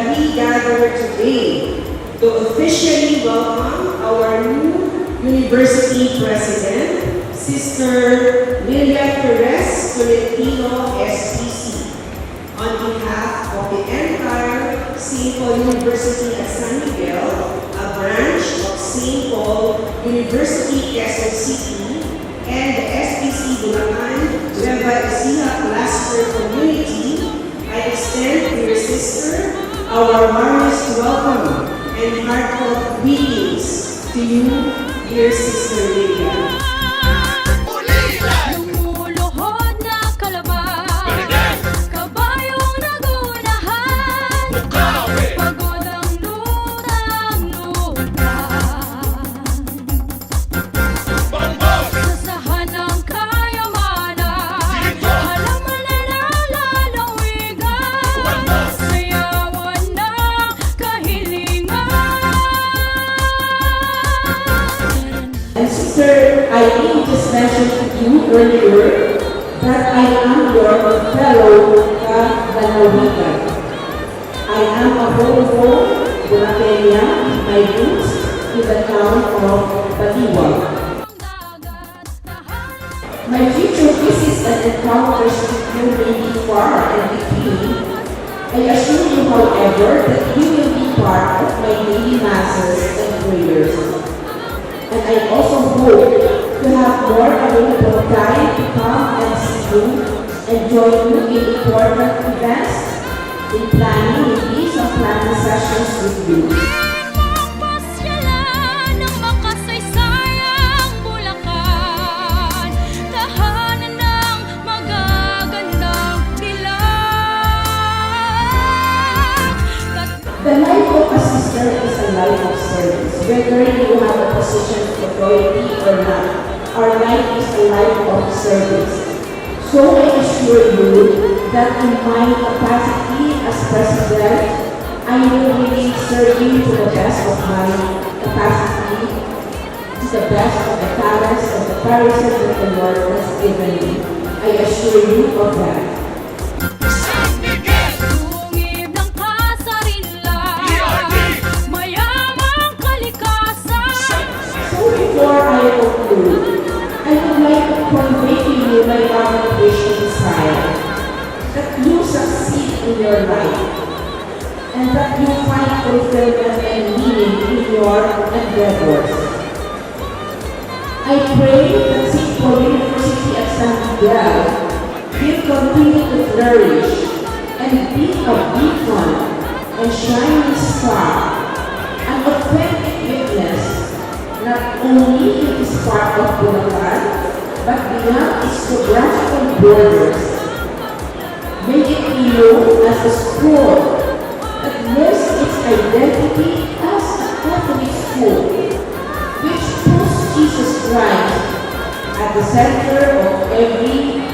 that we gather today to officially welcome our new University President, Sister Lilia Perez Tolentino, SPC. On behalf of the entire St. Paul University at San Miguel, a branch of St. Paul University, Quezon City, and the SPC Bulacan Nueva Ecija Cluster community, I extend to your sister our warmest welcome and heartfelt greetings to you, dear Sister Lilia. Sister Eileen just mentioned to you earlier that I am your fellow Ganawigan. I am a Homo Bulacania, my roots in the town of Baliwag. My future visits and encounters with you may be far and between. I assure you, however, that you will be part of my daily masses and prayers. And I also hope to have more available time to come and see you and join you in important events, in planning maybe some planning sessions with you. The life of a sister is a life of service. Whether you have a position of authority or not, our life is a life of service. So I assure you that in my capacity as president, I will really serve you to the best of my capacity, to the best of the talents and the charisma that the Lord has given me. I assure you of that. Before I conclude, I would like to convey to you my common wish and desire that you succeed in your life and that you find fulfillment and meaning in your endeavors. I pray that St. Paul University at San Miguel will continue to flourish and be a beacon and shining star, an authentic witness not only in this part of Bulacan, but beyond its geographical borders. May it be known as a school that lives its identity as a Catholic school, which puts Jesus Christ at the center of every